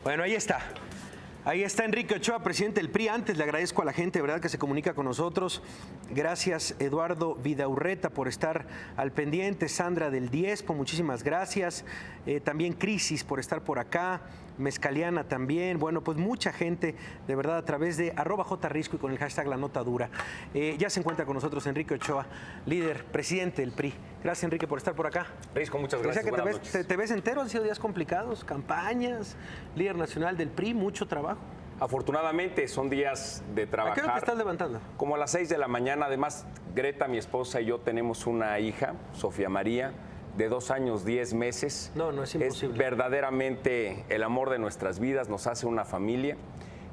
Bueno, ahí está. Ahí está Enrique Ochoa, presidente del PRI. Antes le agradezco a la gente, de verdad, que se comunica con nosotros. Gracias, Eduardo Vidaurreta, por estar al pendiente. Sandra del Diezpo, muchísimas gracias. También Crisis por estar por acá. Mezcaliana también. Bueno, pues mucha gente, de verdad, a través de @jrisco y con el hashtag La Nota Dura. Ya se encuentra con nosotros Enrique Ochoa, líder, presidente del PRI. Gracias, Enrique, por estar por acá. Risco, muchas gracias. Que te ves entero, han sido días complicados, campañas, líder nacional del PRI, mucho trabajo. Afortunadamente son días de trabajar. ¿A qué hora te estás levantando? Como a las 6 de la mañana. Además, Greta, mi esposa, y yo tenemos una hija, Sofía María, de 2 años, 10 meses. No es imposible. Es verdaderamente el amor de nuestras vidas, nos hace una familia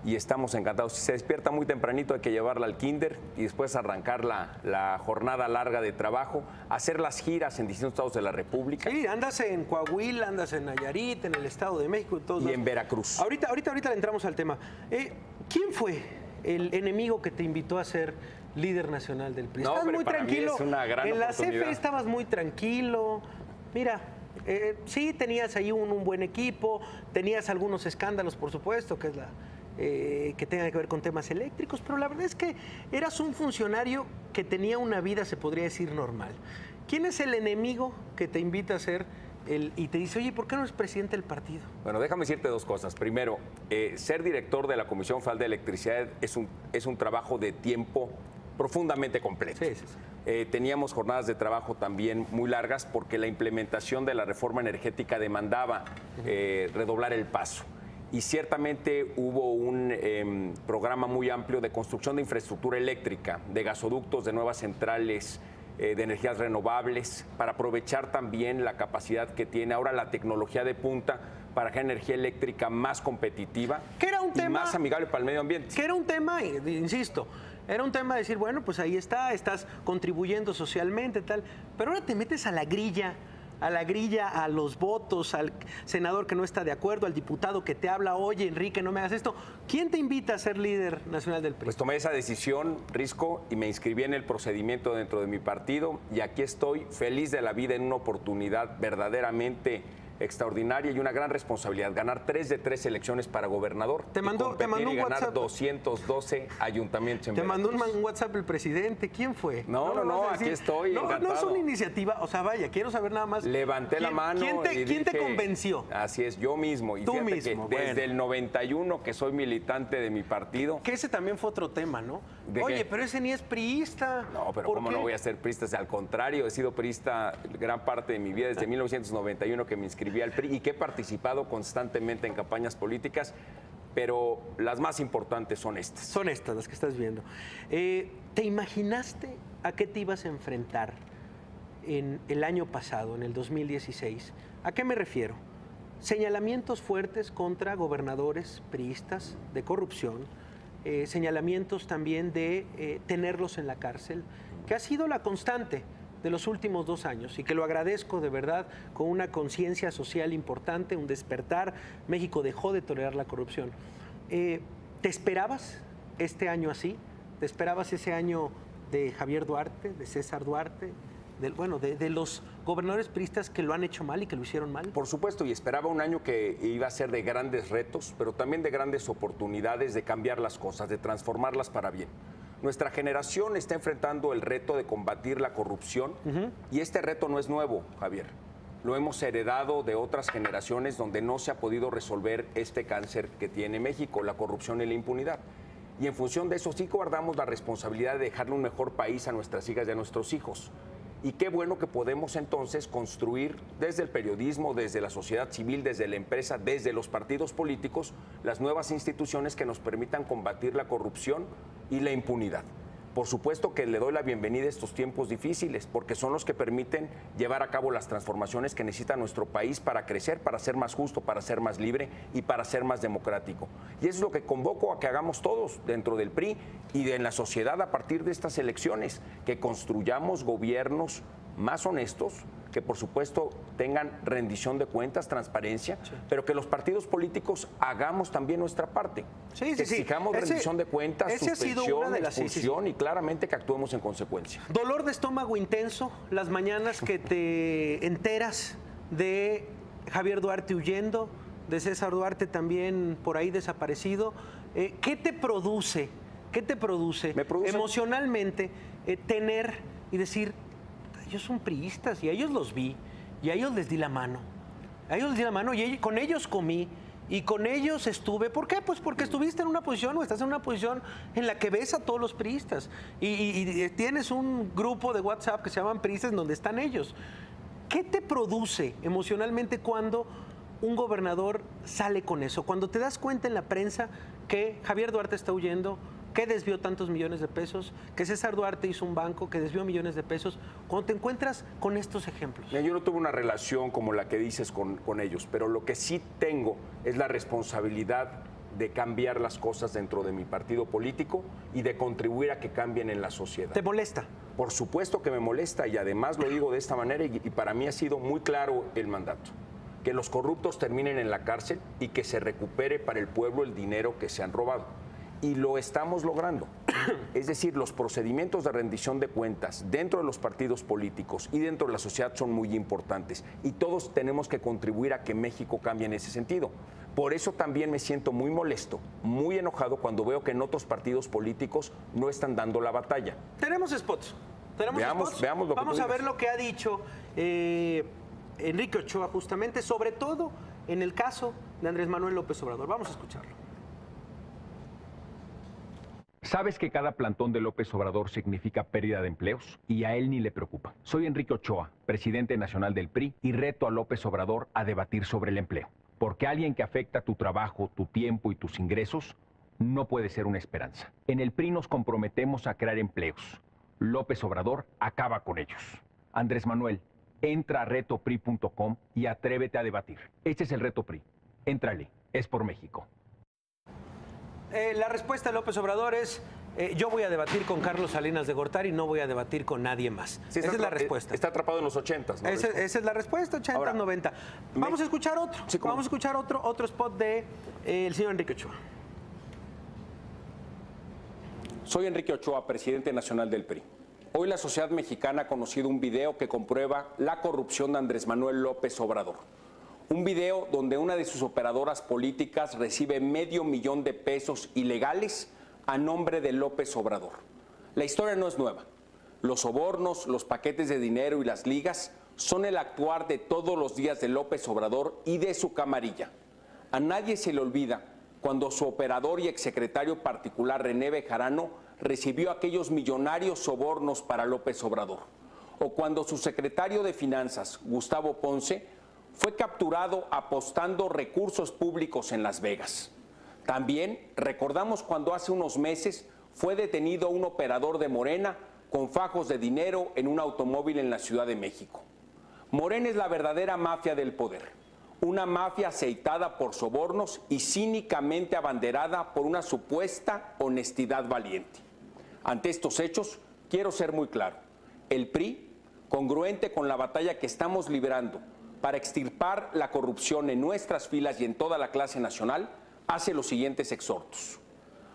y estamos encantados. Si se despierta muy tempranito hay que llevarla al kinder y después arrancar la jornada larga de trabajo, hacer las giras en distintos estados de la República. Sí, andas en Coahuila, andas en Nayarit, en el Estado de México. Y en Veracruz. Ahorita le entramos al tema. ¿Quién fue el enemigo que te invitó a ser líder nacional del PRI? Estás muy tranquilo. Mí es una gran en la oportunidad. CFE estabas muy tranquilo. Mira, sí tenías ahí un buen equipo, tenías algunos escándalos, por supuesto, que es que tenga que ver con temas eléctricos, pero la verdad es que eras un funcionario que tenía una vida, se podría decir, normal. ¿Quién es el enemigo que te invita a ser y te dice, oye, ¿por qué no eres presidente del partido? Bueno, déjame decirte 2 cosas. Primero, ser director de la Comisión Federal de Electricidad es un trabajo de tiempo profundamente completo. Sí. Teníamos jornadas de trabajo también muy largas porque la implementación de la reforma energética demandaba redoblar el paso. Y ciertamente hubo un programa muy amplio de construcción de infraestructura eléctrica, de gasoductos, de nuevas centrales de energías renovables, para aprovechar también la capacidad que tiene ahora la tecnología de punta para generar energía eléctrica más competitiva y más amigable para el medio ambiente. Que era un tema, insisto, era un tema de decir, bueno, pues ahí estás contribuyendo socialmente, tal, pero ahora te metes a la grilla, a los votos, al senador que no está de acuerdo, al diputado que te habla, oye, Enrique, no me hagas esto. ¿Quién te invita a ser líder nacional del PRI? Pues tomé esa decisión, Risco, y me inscribí en el procedimiento dentro de mi partido y aquí estoy feliz de la vida en una oportunidad verdaderamente extraordinaria y una gran responsabilidad, ganar 3 de 3 elecciones para gobernador. Te mandó un ganar WhatsApp. 212 ayuntamientos en Veracruz. Mandó un WhatsApp el presidente. ¿Quién fue? No, aquí estoy, encantado. No es una iniciativa, o sea, vaya, quiero saber nada más. Levanté la mano. ¿Quién te convenció? Así es, yo mismo. Y tú fíjate mismo. Que desde el 91 que soy militante de mi partido. Que ese también fue otro tema, ¿no? Oye, pero ese ni es priista. No, pero ¿cómo no voy a ser priista? Al contrario, he sido priista gran parte de mi vida, desde 1991 que me inscribí al PRI y que he participado constantemente en campañas políticas, pero las más importantes son estas. Son estas, las que estás viendo. ¿Te imaginaste a qué te ibas a enfrentar en el año pasado, en el 2016? ¿A qué me refiero? Señalamientos fuertes contra gobernadores priistas de corrupción, señalamientos también de tenerlos en la cárcel, que ha sido la constante de los últimos 2 años y que lo agradezco de verdad con una conciencia social importante, un despertar. México dejó de tolerar la corrupción. ¿Te esperabas este año así? ¿Te esperabas ese año de Javier Duarte, de César Duarte, de los gobernadores priistas que lo han hecho mal y que lo hicieron mal? Por supuesto, y esperaba un año que iba a ser de grandes retos, pero también de grandes oportunidades de cambiar las cosas, de transformarlas para bien. Nuestra generación está enfrentando el reto de combatir la corrupción y este reto no es nuevo, Javier. Lo hemos heredado de otras generaciones donde no se ha podido resolver este cáncer que tiene México, la corrupción y la impunidad. Y en función de eso sí guardamos la responsabilidad de dejarle un mejor país a nuestras hijas y a nuestros hijos. Y qué bueno que podemos entonces construir desde el periodismo, desde la sociedad civil, desde la empresa, desde los partidos políticos, las nuevas instituciones que nos permitan combatir la corrupción y la impunidad. Por supuesto que le doy la bienvenida a estos tiempos difíciles, porque son los que permiten llevar a cabo las transformaciones que necesita nuestro país para crecer, para ser más justo, para ser más libre y para ser más democrático. Y eso es lo que convoco a que hagamos todos dentro del PRI y en la sociedad a partir de estas elecciones, que construyamos gobiernos más honestos, que por supuesto tengan rendición de cuentas, transparencia, pero que los partidos políticos hagamos también nuestra parte. Que exijamos rendición de cuentas, suspensión, expulsión y claramente que actuemos en consecuencia. Dolor de estómago intenso, las mañanas que te enteras de Javier Duarte huyendo, de César Duarte también por ahí desaparecido. ¿Qué te produce emocionalmente tener y decir, ellos son priistas y a ellos los vi y a ellos les di la mano? A ellos les di la mano y con ellos comí y con ellos estuve. ¿Por qué? Pues porque estuviste en una posición o estás en una posición en la que ves a todos los priistas y tienes un grupo de WhatsApp que se llaman priistas en donde están ellos. ¿Qué te produce emocionalmente cuando un gobernador sale con eso? Cuando te das cuenta en la prensa que Javier Duarte está huyendo, que desvió tantos millones de pesos, que César Duarte hizo un banco que desvió millones de pesos, cuando te encuentras con estos ejemplos. Mira, yo no tuve una relación como la que dices con ellos, pero lo que sí tengo es la responsabilidad de cambiar las cosas dentro de mi partido político y de contribuir a que cambien en la sociedad. ¿Te molesta? Por supuesto que me molesta y además lo digo de esta manera y para mí ha sido muy claro el mandato. Que los corruptos terminen en la cárcel y que se recupere para el pueblo el dinero que se han robado. Y lo estamos logrando. Es decir, los procedimientos de rendición de cuentas dentro de los partidos políticos y dentro de la sociedad son muy importantes y todos tenemos que contribuir a que México cambie en ese sentido. Por eso también me siento muy molesto, muy enojado cuando veo que en otros partidos políticos no están dando la batalla. Tenemos spots. Veamos lo que Vamos a ver lo que ha dicho Enrique Ochoa justamente, sobre todo en el caso de Andrés Manuel López Obrador. Vamos a escucharlo. Sabes que cada plantón de López Obrador significa pérdida de empleos y a él ni le preocupa. Soy Enrique Ochoa, presidente nacional del PRI, y reto a López Obrador a debatir sobre el empleo. Porque alguien que afecta tu trabajo, tu tiempo y tus ingresos no puede ser una esperanza. En el PRI nos comprometemos a crear empleos. López Obrador acaba con ellos. Andrés Manuel, entra a retopri.com y atrévete a debatir. Este es el reto PRI. Éntrale, es por México. La respuesta de López Obrador es, yo voy a debatir con Carlos Salinas de Gortari y no voy a debatir con nadie más. Sí, esa es la respuesta. Está atrapado en los 80s, ¿no? Esa es la respuesta, 80, Ahora, 90. Vamos a escuchar otro. Sí, vamos a escuchar otro spot de el señor Enrique Ochoa. Soy Enrique Ochoa, presidente nacional del PRI. Hoy la sociedad mexicana ha conocido un video que comprueba la corrupción de Andrés Manuel López Obrador. Un video donde una de sus operadoras políticas recibe $500,000 de pesos ilegales a nombre de López Obrador. La historia no es nueva. Los sobornos, los paquetes de dinero y las ligas son el actuar de todos los días de López Obrador y de su camarilla. A nadie se le olvida cuando su operador y exsecretario particular René Bejarano recibió aquellos millonarios sobornos para López Obrador. O cuando su secretario de Finanzas, Gustavo Ponce, fue capturado apostando recursos públicos en Las Vegas. También recordamos cuando hace unos meses fue detenido un operador de Morena con fajos de dinero en un automóvil en la Ciudad de México. Morena es la verdadera mafia del poder, una mafia aceitada por sobornos y cínicamente abanderada por una supuesta honestidad valiente. Ante estos hechos, quiero ser muy claro. El PRI, congruente con la batalla que estamos librando para extirpar la corrupción en nuestras filas y en toda la clase nacional, hace los siguientes exhortos.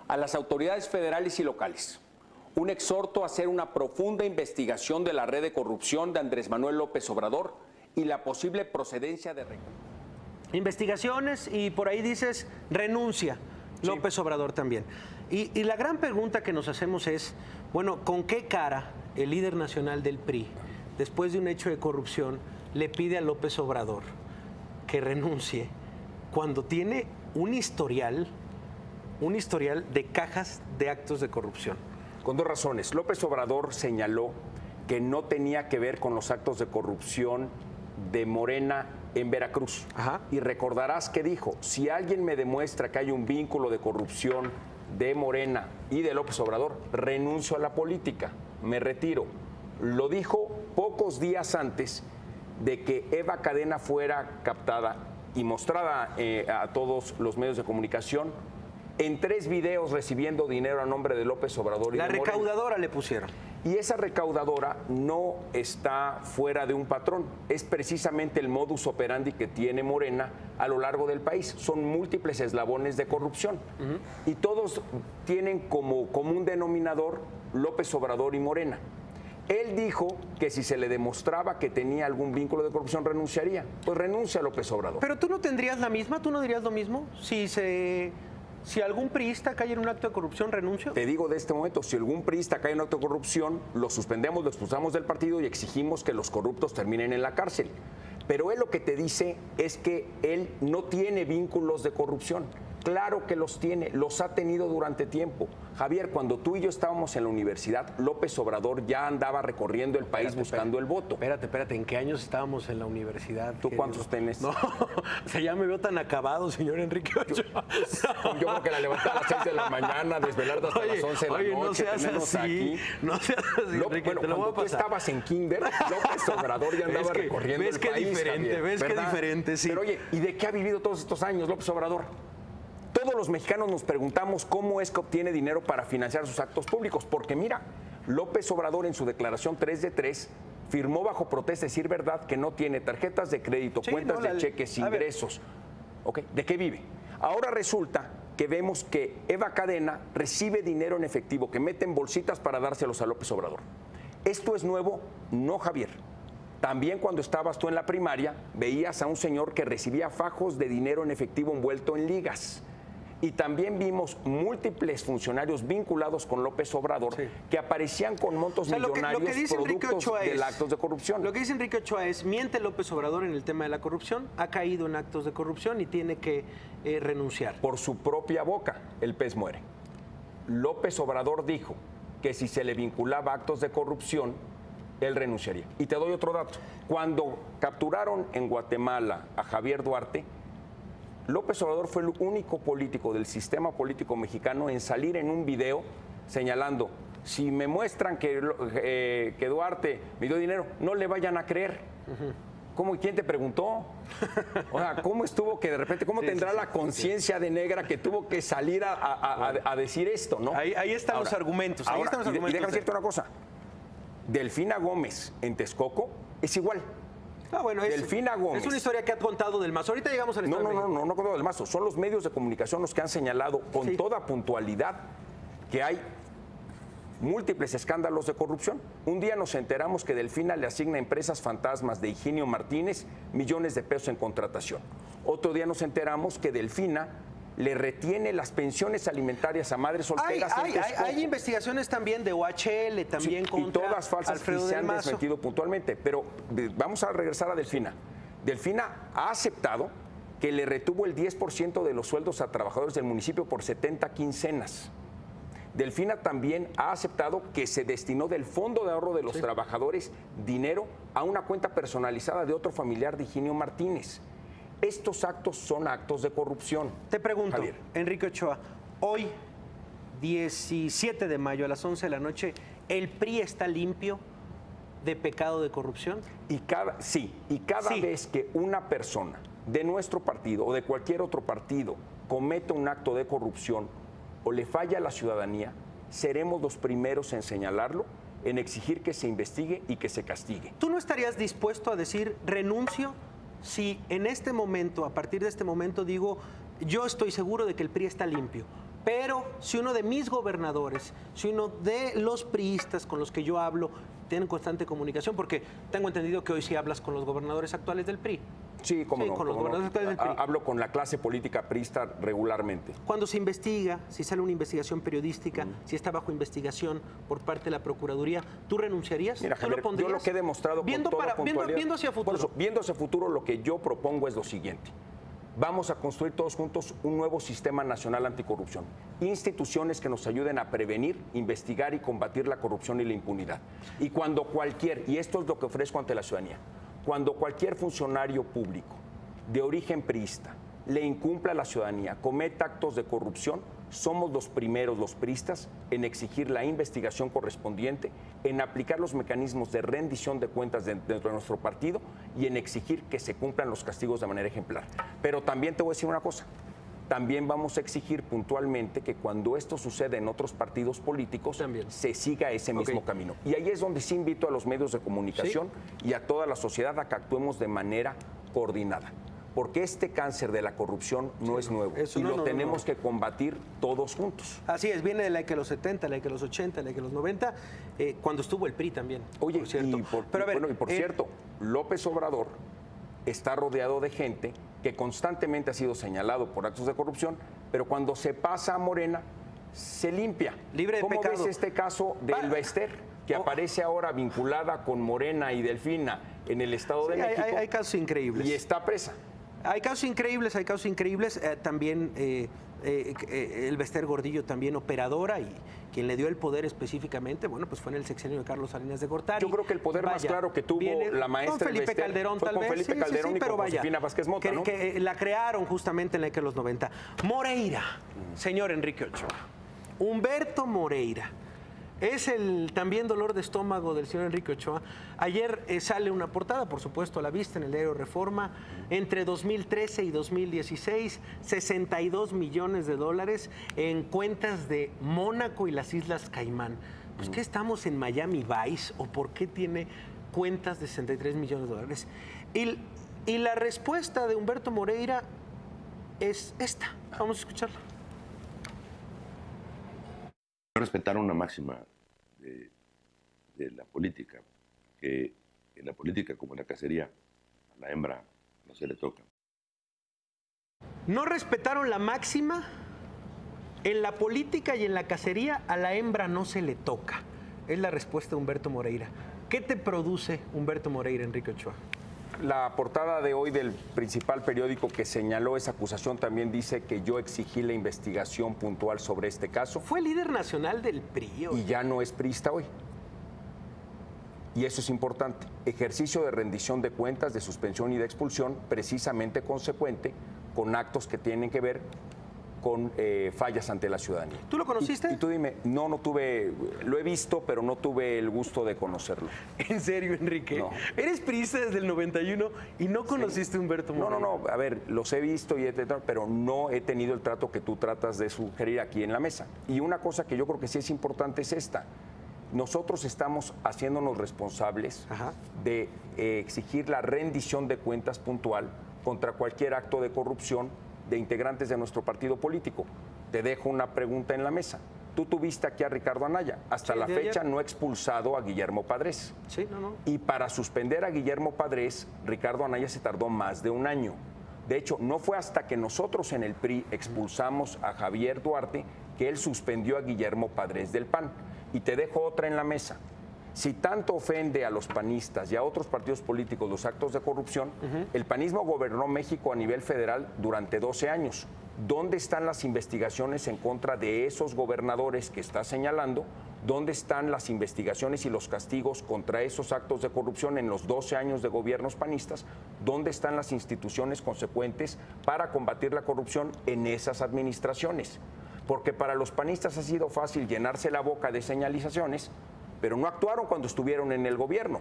A las autoridades federales y locales, un exhorto a hacer una profunda investigación de la red de corrupción de Andrés Manuel López Obrador y la posible procedencia de recursos. Investigaciones y por ahí dices renuncia López Obrador también. Y la gran pregunta que nos hacemos es, bueno, ¿con qué cara el líder nacional del PRI, después de un hecho de corrupción, le pide a López Obrador que renuncie cuando tiene un historial de cajas de actos de corrupción? Con dos razones. López Obrador señaló que no tenía que ver con los actos de corrupción de Morena en Veracruz. Ajá. Y recordarás que dijo, si alguien me demuestra que hay un vínculo de corrupción de Morena y de López Obrador, renuncio a la política, me retiro. Lo dijo pocos días antes de que Eva Cadena fuera captada y mostrada a todos los medios de comunicación en 3 videos recibiendo dinero a nombre de López Obrador y La de Morena. recaudadora le pusieron. Y esa recaudadora no está fuera de un patrón, es precisamente el modus operandi que tiene Morena a lo largo del país. Son múltiples eslabones de corrupción y todos tienen como común denominador López Obrador y Morena. Él dijo que si se le demostraba que tenía algún vínculo de corrupción renunciaría. Pues renuncia López Obrador. Pero tú no tendrías la misma, tú no dirías lo mismo. Si algún priista cae en un acto de corrupción, renuncio. Te digo de este momento, si algún priista cae en un acto de corrupción, lo suspendemos, lo expulsamos del partido y exigimos que los corruptos terminen en la cárcel. Pero él lo que te dice es que él no tiene vínculos de corrupción. Claro que los tiene, los ha tenido durante tiempo. Javier, cuando tú y yo estábamos en la universidad, López Obrador ya andaba recorriendo el país buscando el voto. Espérate, ¿en qué años estábamos en la universidad? ¿Tú cuántos tenés? No, o sea, ya me veo tan acabado, señor Enrique Ochoa. Yo creo que la levanté a las 6 de la mañana, desvelarte hasta las 11 de la noche, no seas tenernos así, aquí. No seas así, Enrique, Bueno, te lo voy cuando a tú pasar. estabas en kinder, López Obrador ya andaba recorriendo el país, diferente, Javier, ves qué ¿verdad? diferente, sí. Pero oye, ¿y de qué ha vivido todos estos años López Obrador? Todos los mexicanos nos preguntamos cómo es que obtiene dinero para financiar sus actos públicos, porque mira, López Obrador en su declaración 3 de 3 firmó bajo protesta, decir verdad, que no tiene tarjetas de crédito, Sí, cuentas no, de cheques, ingresos. ¿Okay? ¿De qué vive? Ahora resulta que vemos que Eva Cadena recibe dinero en efectivo, que mete en bolsitas para dárselos a López Obrador. ¿Esto es nuevo? No, Javier. También cuando estabas tú en la primaria, veías a un señor que recibía fajos de dinero en efectivo envuelto en ligas. Y también vimos múltiples funcionarios vinculados con López Obrador que aparecían con montos millonarios productos de actos de corrupción. Lo que dice Enrique Ochoa es, miente López Obrador en el tema de la corrupción, ha caído en actos de corrupción y tiene que renunciar. Por su propia boca, el pez muere. López Obrador dijo que si se le vinculaba a actos de corrupción, él renunciaría. Y te doy otro dato. Cuando capturaron en Guatemala a Javier Duarte, López Obrador fue el único político del sistema político mexicano en salir en un video señalando, si me muestran que Duarte me dio dinero, no le vayan a creer. ¿Cómo? ¿Quién te preguntó? O sea, ¿cómo estuvo que de repente, cómo tendrá la conciencia de negra que tuvo que salir a decir esto, ¿no? Ahí están los argumentos. Ahí están los argumentos. Y déjame decirte una cosa. Delfina Gómez en Texcoco es igual. Ah, bueno, Delfina Gómez. Es una historia que ha contado Del Mazo. Ahorita llegamos al Estado de México. No contado Del Mazo. Son los medios de comunicación los que han señalado con toda puntualidad que hay múltiples escándalos de corrupción. Un día nos enteramos que Delfina le asigna a empresas fantasmas de Higinio Martínez millones de pesos en contratación. Otro día nos enteramos que Delfina le retiene las pensiones alimentarias a madres solteras. Hay investigaciones también de OHL, también contra y todas falsas Alfredo y se Del han Mazo. desmentido puntualmente. Pero vamos a regresar a Delfina. Delfina ha aceptado que le retuvo el 10% de los sueldos a trabajadores del municipio por 70 quincenas. Delfina también ha aceptado que se destinó del fondo de ahorro de los trabajadores dinero a una cuenta personalizada de otro familiar de Higinio Martínez. Estos actos son actos de corrupción. Te pregunto, Javier. Enrique Ochoa, hoy, 17 de mayo a las 11 de la noche, ¿el PRI está limpio de pecado de corrupción? Y cada vez que una persona de nuestro partido o de cualquier otro partido comete un acto de corrupción o le falla a la ciudadanía, seremos los primeros en señalarlo, en exigir que se investigue y que se castigue. ¿Tú no estarías dispuesto a decir renuncio si en este momento, a partir de este momento, digo, yo estoy seguro de que el PRI está limpio? Pero si uno de mis gobernadores, si uno de los priistas con los que yo hablo, tienen constante comunicación, porque tengo entendido que hoy sí hablas con los gobernadores actuales del PRI. Sí, cómo no. Con los gobernadores actuales del PRI. Hablo con la clase política priista regularmente. Cuando se investiga, si sale una investigación periodística, si está bajo investigación por parte de la Procuraduría, ¿tú renunciarías? Mira, ¿Tú Javier, lo pondrías? yo lo que he demostrado viendo con toda puntualidad, viendo hacia futuro. Por eso, viendo hacia futuro, lo que yo propongo es lo siguiente. Vamos a construir todos juntos un nuevo sistema nacional anticorrupción. Instituciones que nos ayuden a prevenir, investigar y combatir la corrupción y la impunidad. Y cuando y esto es lo que ofrezco ante la ciudadanía, cuando cualquier funcionario público de origen priista le incumpla a la ciudadanía, cometa actos de corrupción, somos los primeros, los priistas, en exigir la investigación correspondiente, en aplicar los mecanismos de rendición de cuentas dentro de nuestro partido y en exigir que se cumplan los castigos de manera ejemplar. Pero también te voy a decir una cosa. También vamos a exigir puntualmente que cuando esto sucede en otros partidos políticos, se siga ese mismo camino. Y ahí es donde sí invito a los medios de comunicación y a toda la sociedad a que actuemos de manera coordinada. porque este cáncer de la corrupción no es nuevo y lo tenemos que combatir todos juntos. Así es, viene de la que los 70, la que los 80, la que los 90, cuando estuvo el PRI también. Oye, por cierto. Y por cierto, López Obrador está rodeado de gente que constantemente ha sido señalado por actos de corrupción, pero cuando se pasa a Morena, se limpia. Libre de ¿Cómo pecado. ves este caso de Elba Ester, que aparece ahora vinculada con Morena y Delfina en el Estado de México? Hay casos increíbles. Y está presa. Hay casos increíbles, hay casos increíbles. También Elba Ester Gordillo, también operadora, y quien le dio el poder específicamente, bueno, pues fue en el sexenio de Carlos Salinas de Gortari. Yo creo que el poder más claro que tuvo la maestra con Felipe Elba Ester Calderón, fue tal con vez. Felipe Calderón y pero con vaya, Josefina Vázquez Mota, ¿no? que la crearon justamente en la década de los 90. Moreira, señor Enrique Ochoa. Humberto Moreira. Es el también dolor de estómago del señor Enrique Ochoa. Ayer sale una portada, por supuesto, a la vista en el diario Reforma. Entre 2013 y 2016, 62 millones de dólares en cuentas de Mónaco y las Islas Caimán. Pues, ¿qué estamos en Miami Vice o por qué tiene cuentas de 63 millones de dólares? Y la respuesta de Humberto Moreira es esta. Vamos a escucharla. Respetar una máxima de la política, que en la política como en la cacería, a la hembra no se le toca. No respetaron la máxima. En la política y en la cacería a la hembra no se le toca. Es la respuesta de Humberto Moreira. ¿Qué te produce Humberto Moreira, Enrique Ochoa? La portada de hoy del principal periódico que señaló esa acusación también dice que yo exigí la investigación puntual sobre este caso. Fue líder nacional del PRI. Y ya no es priista hoy. Y eso es importante. Ejercicio de rendición de cuentas, de suspensión y de expulsión, precisamente consecuente con actos que tienen que ver con fallas ante la ciudadanía. ¿Tú lo conociste? Y tú dime, no tuve, lo he visto, pero no tuve el gusto de conocerlo. ¿En serio, Enrique? No. Eres priista desde el 91 y no conociste a Humberto Moreira. No, a ver, los he visto, pero no he tenido el trato que tú tratas de sugerir aquí en la mesa. Y una cosa que yo creo que sí es importante es esta. Nosotros estamos haciéndonos responsables de exigir la rendición de cuentas puntual contra cualquier acto de corrupción de integrantes de nuestro partido político. Te dejo una pregunta en la mesa. Tú tuviste aquí a Ricardo Anaya. Hasta la fecha no ha expulsado a Guillermo Padres. Sí, no. Y para suspender a Guillermo Padres, Ricardo Anaya se tardó más de un año. De hecho, no fue hasta que nosotros en el PRI expulsamos a Javier Duarte que él suspendió a Guillermo Padres del PAN. Y te dejo otra en la mesa. Si tanto ofende a los panistas y a otros partidos políticos los actos de corrupción, el panismo gobernó México a nivel federal durante 12 años. ¿Dónde están las investigaciones en contra de esos gobernadores que está señalando? ¿Dónde están las investigaciones y los castigos contra esos actos de corrupción en los 12 años de gobiernos panistas? ¿Dónde están las instituciones consecuentes para combatir la corrupción en esas administraciones? Porque para los panistas ha sido fácil llenarse la boca de señalizaciones, pero no actuaron cuando estuvieron en el gobierno.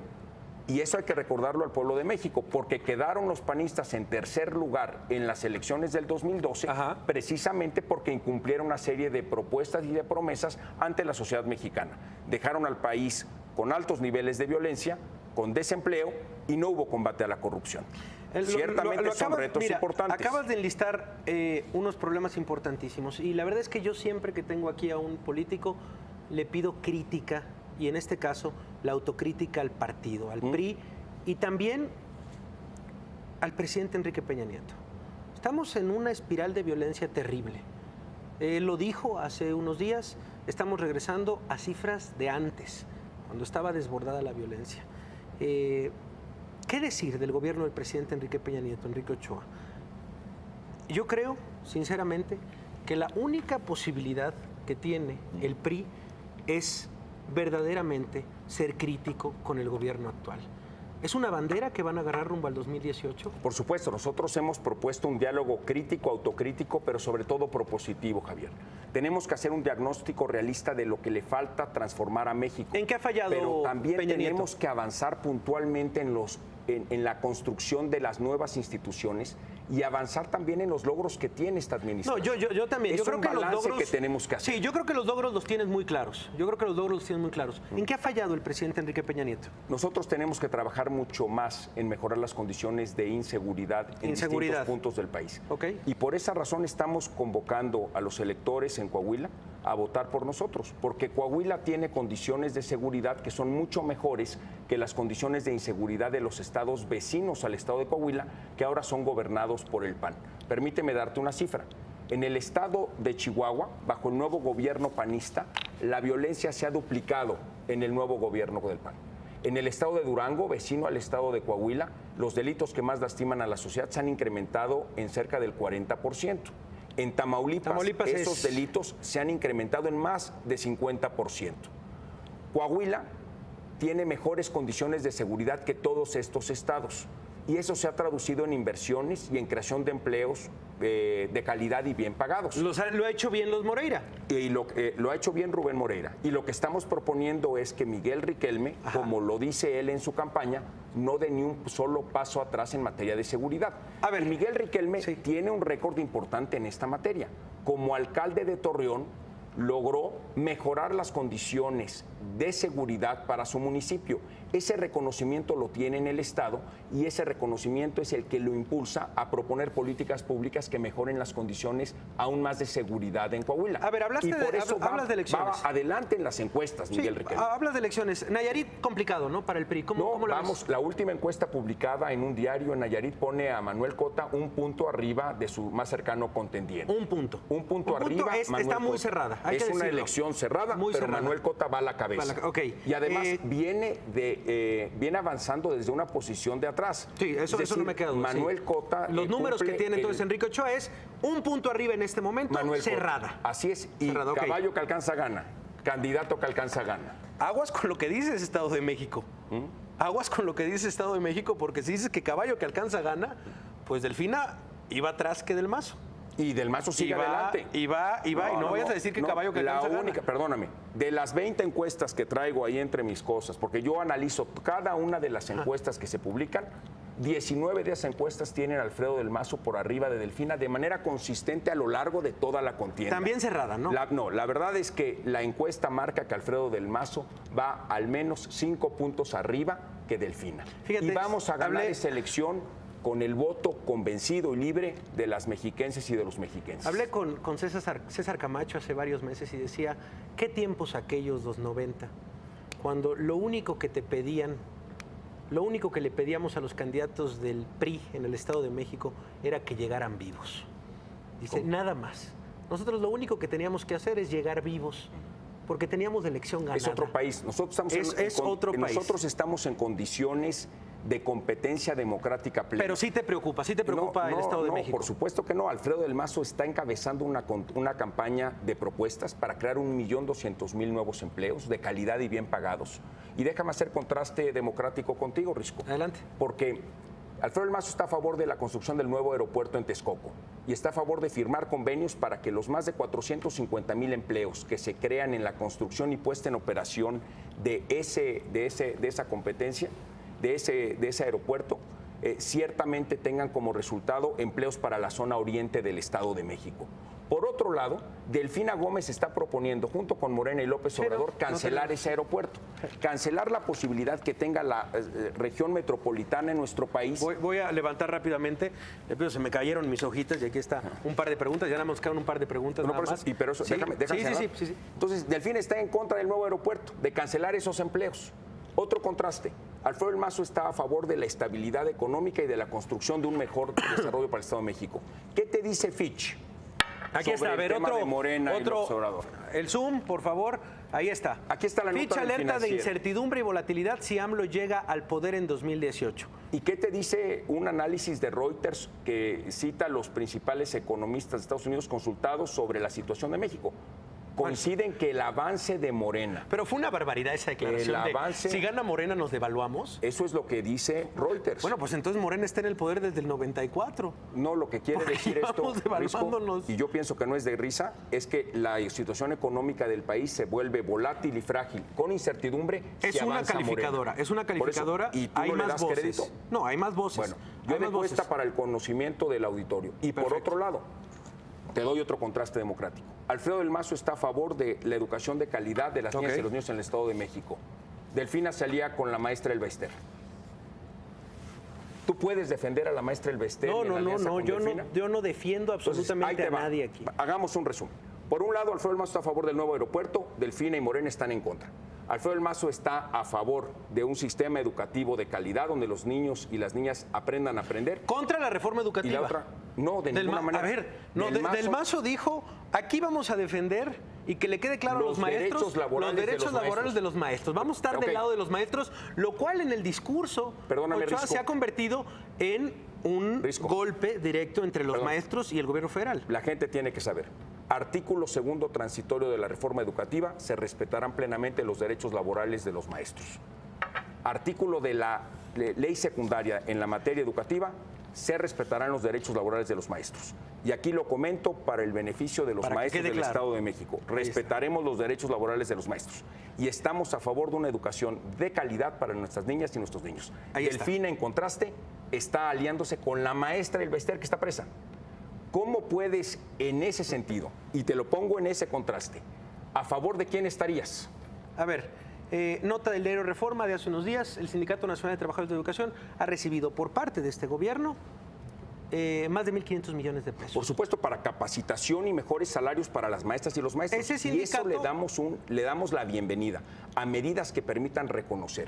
Y eso hay que recordarlo al pueblo de México, porque quedaron los panistas en tercer lugar en las elecciones del 2012, precisamente porque incumplieron una serie de propuestas y de promesas ante la sociedad mexicana. Dejaron al país con altos niveles de violencia, con desempleo, y no hubo combate a la corrupción. Ciertamente son retos importantes. Acabas de enlistar unos problemas importantísimos, y la verdad es que yo siempre que tengo aquí a un político le pido crítica, y en este caso la autocrítica al partido, al PRI, y también al presidente Enrique Peña Nieto. Estamos en una espiral de violencia terrible. Lo dijo hace unos días, estamos regresando a cifras de antes, cuando estaba desbordada la violencia. ¿Qué decir del gobierno del presidente Enrique Peña Nieto, Enrique Ochoa? Yo creo, sinceramente, que la única posibilidad que tiene el PRI es verdaderamente ser crítico con el gobierno actual. ¿Es una bandera que van a agarrar rumbo al 2018? Por supuesto, nosotros hemos propuesto un diálogo crítico, autocrítico, pero sobre todo propositivo, Javier. Tenemos que hacer un diagnóstico realista de lo que le falta transformar a México. ¿En qué ha fallado Pero también Peña tenemos Nieto? que avanzar puntualmente en la construcción de las nuevas instituciones y avanzar también en los logros que tiene esta administración. No, yo también. Es Yo creo un que los balance logros que tenemos que hacer. Sí, yo creo que los logros los tienes muy claros. ¿En qué ha fallado el presidente Enrique Peña Nieto? Nosotros tenemos que trabajar mucho más en mejorar las condiciones de inseguridad en distintos puntos del país. Okay. Y por esa razón estamos convocando a los electores en Coahuila a votar por nosotros, porque Coahuila tiene condiciones de seguridad que son mucho mejores que las condiciones de inseguridad de los estados vecinos al estado de Coahuila, que ahora son gobernados por el PAN. Permíteme darte una cifra. En el estado de Chihuahua, bajo el nuevo gobierno panista, la violencia se ha duplicado en el nuevo gobierno del PAN. En el estado de Durango, vecino al estado de Coahuila, los delitos que más lastiman a la sociedad se han incrementado en cerca del 40%. En Tamaulipas esos delitos se han incrementado en más de 50%. Coahuila tiene mejores condiciones de seguridad que todos estos estados. Y eso se ha traducido en inversiones y en creación de empleos de calidad y bien pagados. Lo ha hecho bien los Moreira. Y lo ha hecho bien Rubén Moreira. Y lo que estamos proponiendo es que Miguel Riquelme, como lo dice él en su campaña, no dé ni un solo paso atrás en materia de seguridad. A ver, Miguel Riquelme tiene un récord importante en esta materia. Como alcalde de Torreón, logró mejorar las condiciones de seguridad para su municipio. Ese reconocimiento lo tiene en el Estado y ese reconocimiento es el que lo impulsa a proponer políticas públicas que mejoren las condiciones aún más de seguridad en Coahuila. A ver, hablas de elecciones. Va adelante en las encuestas, Miguel Riquelme. Hablas de elecciones. Nayarit, complicado, ¿no? Para el PRI. ¿Cómo lo ves? La última encuesta publicada en un diario en Nayarit pone a Manuel Cota un punto arriba de su más cercano contendiente. Un punto arriba. Está muy cerrada. Es una elección cerrada, pero Manuel Cota va a la cabeza. Y además viene avanzando desde una posición de atrás. Sí, eso no me queda duda. Manuel Cota. Los números que tiene entonces Enrique Ochoa es un punto arriba en este momento, Manuel cerrada. Cota. Así es. Y caballo que alcanza gana. Candidato que alcanza gana. Aguas con lo que dice ese Estado de México. Aguas con lo que dice Estado de México, porque si dices que caballo que alcanza gana, pues Delfina iba atrás que Del Mazo. Y Del Mazo sigue adelante. Y no vayas a decir que caballo que alcanza gana. Perdóname, de las 20 encuestas que traigo ahí entre mis cosas, porque yo analizo cada una de las encuestas que se publican, 19 de esas encuestas tienen a Alfredo Del Mazo por arriba de Delfina de manera consistente a lo largo de toda la contienda. También cerrada, ¿no? La verdad es que la encuesta marca que Alfredo Del Mazo va al menos 5 puntos arriba que Delfina. Fíjate, y vamos a ganar esa elección con el voto convencido y libre de las mexiquenses y de los mexiquenses. Hablé con César Camacho hace varios meses y decía, ¿qué tiempos aquellos los 90? Cuando lo único que te pedían, lo único que le pedíamos a los candidatos del PRI en el Estado de México era que llegaran vivos. Dice, nada más. Nosotros lo único que teníamos que hacer es llegar vivos, porque teníamos de elección ganada. Es otro país. Nosotros estamos en condiciones de competencia democrática plena. Pero sí te preocupa el Estado de México. Por supuesto que no. Alfredo Del Mazo está encabezando una campaña de propuestas para crear 1.200.000 nuevos empleos de calidad y bien pagados. Y déjame hacer contraste democrático contigo, Risco. Adelante. Porque Alfredo Del Mazo está a favor de la construcción del nuevo aeropuerto en Texcoco y está a favor de firmar convenios para que los más de 450.000 empleos que se crean en la construcción y puesta en operación de esa competencia, de ese aeropuerto, ciertamente tengan como resultado empleos para la zona oriente del Estado de México. Por otro lado, Delfina Gómez está proponiendo, junto con Morena y López Obrador, cancelar ese aeropuerto, cancelar la posibilidad que tenga la región metropolitana en nuestro país. Voy a levantar rápidamente, se me cayeron mis hojitas y aquí está un par de preguntas, ya nada más quedan un par de preguntas nada más. Sí. Entonces, Delfina está en contra del nuevo aeropuerto, de cancelar esos empleos. Otro contraste, Alfredo Del Mazo está a favor de la estabilidad económica y de la construcción de un mejor desarrollo para el Estado de México. ¿Qué te dice Fitch? Aquí está, a ver, de Morena y López Obrador? El Zoom, por favor, ahí está. Aquí está la nota Fitch alerta de incertidumbre y volatilidad si AMLO llega al poder en 2018. ¿Y qué te dice un análisis de Reuters que cita a los principales economistas de Estados Unidos consultados sobre la situación de México? coinciden que el avance de Morena, Pero fue una barbaridad esa declaración El avance- de si gana Morena nos devaluamos. eso es lo que dice Reuters. Bueno, pues entonces Morena está en el poder desde el 94. No, lo que quiere Porque decir esto, llevamos devaluándonos. Risco, y yo pienso que no es de risa, es que la situación económica del país se vuelve volátil y frágil, con incertidumbre. Es si una avanza calificadora, Morena. es una Por eso, calificadora. ¿y tú Hay no le más das voces. crédito? No, hay más voces. Bueno, yo Hay más dejo esta voces. para el conocimiento del auditorio. Y por Perfecto. otro lado, te doy otro contraste democrático. Alfredo del Mazo está a favor de la educación de calidad de las niñas Ok. y los niños en el Estado de México. Delfina se alía con la maestra Elba Ester. ¿Tú puedes defender a la maestra Elba Ester? No, y en la no, no, alianza no, con Delfina? yo no defiendo Entonces, ahí absolutamente te a va. nadie aquí. Hagamos un resumen. Por un lado, Alfredo del Mazo está a favor del nuevo aeropuerto, Delfina y Morena están en contra. Alfredo del Mazo está a favor de un sistema educativo de calidad donde los niños y las niñas aprendan a aprender. Contra la reforma Y educativa. la otra, no, de Del ninguna manera. A ver, no, Del Mazo dijo, aquí vamos a defender y que le quede claro a Los los maestros derechos laborales los derechos de los laborales maestros. de los maestros. Vamos a estar Ok. del lado de los maestros, lo cual en el discurso Perdóname, Ochoa, Risco. se ha convertido en un Risco. golpe directo entre los Perdón. maestros y el gobierno federal. La gente tiene que saber. Artículo segundo transitorio de la reforma educativa, se respetarán plenamente los derechos laborales de los maestros. Artículo de la ley secundaria en la materia educativa, se respetarán los derechos laborales de los maestros. Y aquí lo comento para el beneficio de los Para que maestros quede del claro. Estado de México. Ahí está. Respetaremos los derechos laborales de los maestros. Y estamos a favor de una educación de calidad para nuestras niñas y nuestros niños. Ahí está. Delfina, en contraste, está aliándose con la maestra Elba Ester, que está presa. ¿Cómo puedes, en ese sentido, y te lo pongo en ese contraste, a favor de quién estarías? A ver, nota del diario Reforma de hace unos días, el Sindicato Nacional de Trabajadores de Educación ha recibido por parte de este gobierno más de 1.500 millones de pesos. Por supuesto, para capacitación y mejores salarios para las maestras y los maestros. Ese Y eso sindicato- le damos la bienvenida a medidas que permitan reconocer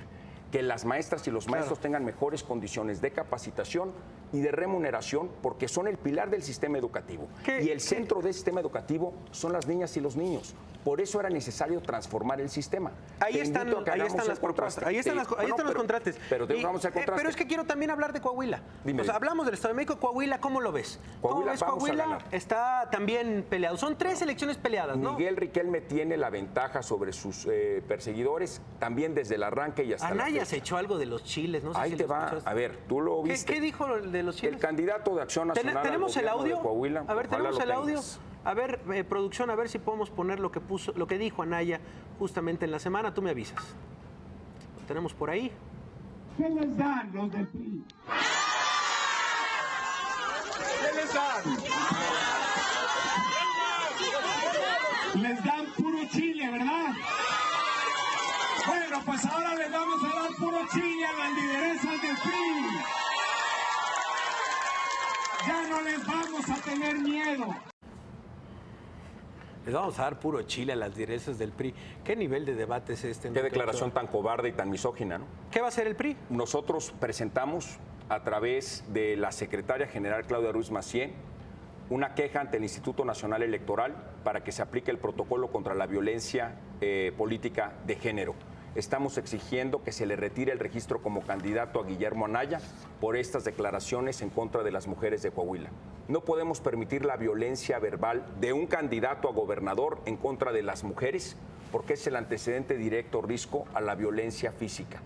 que las maestras y los maestros tengan mejores condiciones de capacitación y de remuneración, porque son el pilar del sistema educativo. Y el centro del sistema educativo son las niñas y los niños. Por eso era necesario transformar el sistema. Ahí Te están, invito a que ahí hagamos están el las propuestas, contraste. ahí están, Sí, ahí bueno, están los pero- contrastes. Pero vamos al contraste. Pero es que quiero también hablar de Coahuila. Dime, O sea, dime. hablamos del Estado de México, Coahuila, ¿cómo lo ves? ¿Cómo Coahuila, ves vamos a Coahuila? ganar. Está también peleado. Son 3 elecciones peleadas, ¿no? Miguel Riquelme tiene la ventaja sobre sus perseguidores también desde el arranque y hasta la Anaya fecha. se echó algo de los chiles, no sé Ahí si te lo va. escuchaste. A ver, tú lo ¿Qué, viste. qué dijo de los chiles? El candidato de Acción Nacional al ¿Tenemos el gobierno de audio? Coahuila. A ver, Ojalá tenemos lo el audio. tengas. A ver, producción, a ver si podemos poner lo que dijo Anaya justamente en la semana. Tú me avisas. Lo tenemos por ahí. ¿Qué les dan los del PRI? ¿Qué les dan? Les dan puro chile, ¿verdad? Bueno, pues ahora les vamos a dar puro chile a las lideresas del PRI. Ya no les vamos a tener miedo. Les vamos a dar puro chile a las direcciones del PRI. ¿Qué nivel de debate es este? Qué declaración tan cobarde y tan misógina, ¿no? ¿Qué va a hacer el PRI? Nosotros presentamos a través de la secretaria general Claudia Ruiz Massieu una queja ante el Instituto Nacional Electoral para que se aplique el protocolo contra la violencia política de género. Estamos exigiendo que se le retire el registro como candidato a Guillermo Anaya por estas declaraciones en contra de las mujeres de Coahuila. No podemos permitir la violencia verbal de un candidato a gobernador en contra de las mujeres, porque es el antecedente directo, Risco, a la violencia física.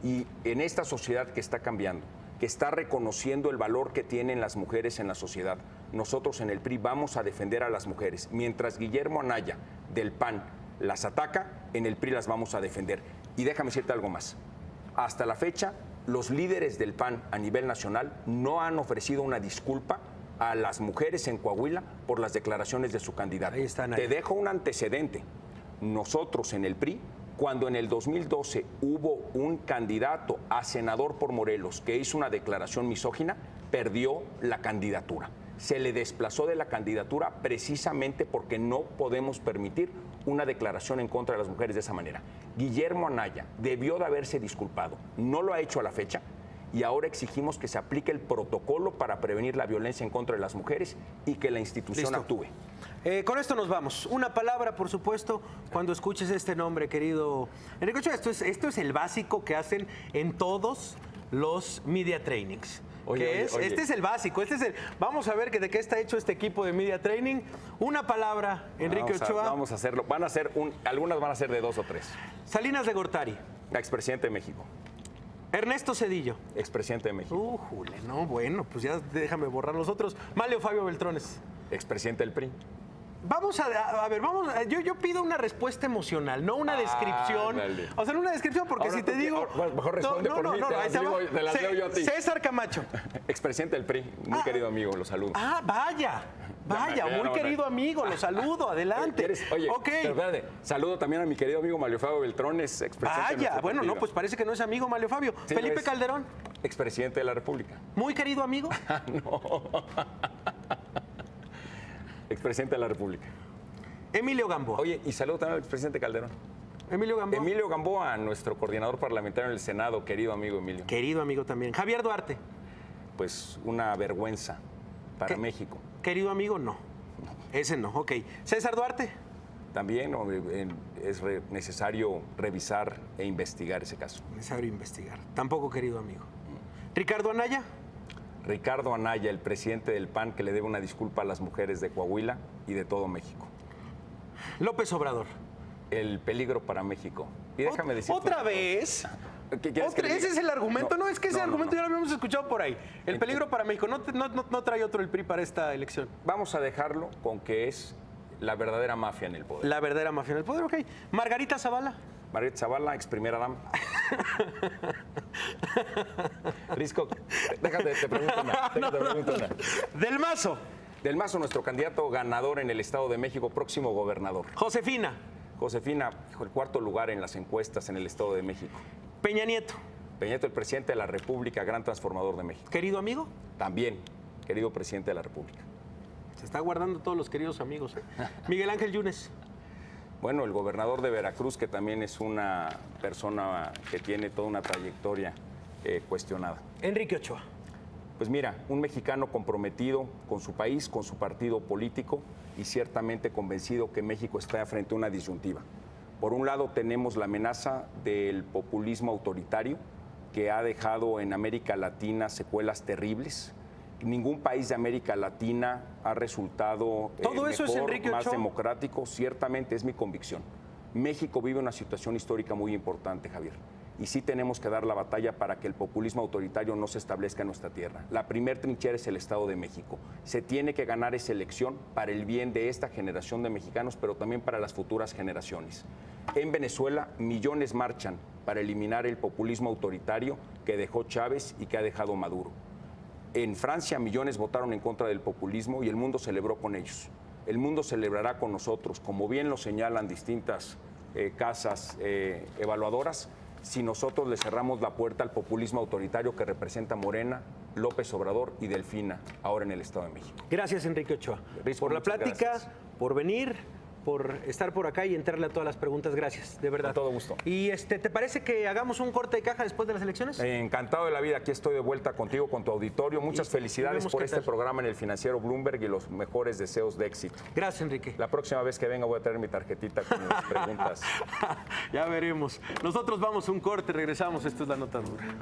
Y en esta sociedad que está cambiando, que está reconociendo el valor que tienen las mujeres en la sociedad, nosotros en el PRI vamos a defender a las mujeres. Mientras Guillermo Anaya, del PAN, las ataca, en el PRI las vamos a defender. Y déjame decirte algo más. Hasta la fecha, los líderes del PAN a nivel nacional no han ofrecido una disculpa a las mujeres en Coahuila por las declaraciones de su candidato. Ahí están, ahí. Te dejo un antecedente. Nosotros en el PRI, cuando en el 2012 hubo un candidato a senador por Morelos que hizo una declaración misógina, perdió la candidatura. Se le desplazó de la candidatura precisamente porque no podemos permitir una declaración en contra de las mujeres de esa manera. Guillermo Anaya debió de haberse disculpado, no lo ha hecho a la fecha y ahora exigimos que se aplique el protocolo para prevenir la violencia en contra de las mujeres y que la institución Listo. actúe. Con esto nos vamos. Una palabra, por supuesto, cuando escuches este nombre, querido Enrique Ochoa. Esto es el básico que hacen en todos los media trainings. ¿Qué es? Oye. Este es el básico. Vamos a ver de qué está hecho este equipo de Media Training. Una palabra, Enrique Ochoa. Vamos a hacerlo. Algunas van a ser de 2 o 3. Salinas de Gortari. Expresidente de México. Ernesto Zedillo. Expresidente de México. Jule, no, bueno, pues ya déjame borrar los otros. Manlio Fabio Beltrones. Expresidente del PRI. Vamos a ver, yo pido una respuesta emocional, no una descripción. Dale. O sea, no una descripción, porque Ahora si te tú digo. mejor responde por mí, ahí te va. te las leo yo a ti. César Camacho. Expresidente del PRI, muy querido amigo, lo saludo. Vaya, muy querido amigo, lo saludo, adelante. Oye, Ok. pero espérate, saludo también a mi querido amigo Manlio Fabio Beltrones, expresidente de Vaya, nuestro bueno, partido. no, pues parece que no es amigo Manlio Fabio. Sí, Felipe lo es. Calderón, Expresidente de la República. muy querido amigo. Expresidente de la República. Emilio Gamboa. Oye, y saludo también al expresidente Calderón. Emilio Gamboa. Emilio Gamboa, nuestro coordinador parlamentario en el Senado, querido amigo Emilio. Querido amigo también. Javier Duarte. Pues una vergüenza para ¿Qué? México. Querido amigo, no. Ese no, ok. César Duarte. También es necesario revisar e investigar ese caso. Necesario investigar. Tampoco querido amigo. Ricardo Anaya. Ricardo Anaya, el presidente del PAN, que le debe una disculpa a las mujeres de Coahuila y de todo México. López Obrador. El peligro para México. Y déjame decirte ¿Otra una vez? cosa. ¿Qué quieres que le diga? ¿Ese es el argumento? No, es que ese argumento no. ya lo habíamos escuchado por ahí. El peligro para México. No trae otro el PRI para esta elección. Vamos a dejarlo con que es la verdadera mafia en el poder. La verdadera mafia en el poder, ok. Margarita Zavala. Margarita Zavala, ex primera dama. Risco, déjate, te pregunto una. Del Mazo. Del Mazo, nuestro candidato ganador en el Estado de México, próximo gobernador. Josefina. Josefina, el 4º lugar en las encuestas en el Estado de México. Peña Nieto. Peña Nieto, el presidente de la República, gran transformador de México. Querido amigo. También, querido presidente de la República. Se está guardando todos los queridos amigos. Miguel Ángel Yunes. Bueno, el gobernador de Veracruz, que también es una persona que tiene toda una trayectoria cuestionada. Enrique Ochoa. Pues mira, un mexicano comprometido con su país, con su partido político y ciertamente convencido que México está frente a una disyuntiva. Por un lado tenemos la amenaza del populismo autoritario que ha dejado en América Latina secuelas terribles. Ningún país de América Latina ha resultado ¿Todo eso es Enrique más Ochoa? democrático, ciertamente es mi convicción. México vive una situación histórica muy importante, Javier. Y sí tenemos que dar la batalla para que el populismo autoritario no se establezca en nuestra tierra. La primer trinchera es el Estado de México. Se tiene que ganar esa elección para el bien de esta generación de mexicanos, pero también para las futuras generaciones. En Venezuela, millones marchan para eliminar el populismo autoritario que dejó Chávez y que ha dejado Maduro. En Francia, millones votaron en contra del populismo y el mundo celebró con ellos. El mundo celebrará con nosotros, como bien lo señalan distintas casas evaluadoras, si nosotros le cerramos la puerta al populismo autoritario que representa Morena, López Obrador y Delfina, ahora en el Estado de México. Gracias, Enrique Ochoa. Risco, por la muchas plática, gracias. por venir, por estar por acá y entrarle a todas las preguntas. Gracias, de verdad. Con todo gusto. ¿Y te parece que hagamos un corte de caja después de las elecciones? Encantado de la vida, aquí estoy de vuelta contigo, con tu auditorio. Muchas felicidades vemos por qué este tal. programa en el Financiero Bloomberg y los mejores deseos de éxito. Gracias, Enrique. La próxima vez que venga voy a traer mi tarjetita con las preguntas. Ya veremos. Nosotros vamos a un corte, regresamos. Esto es La Nota Dura.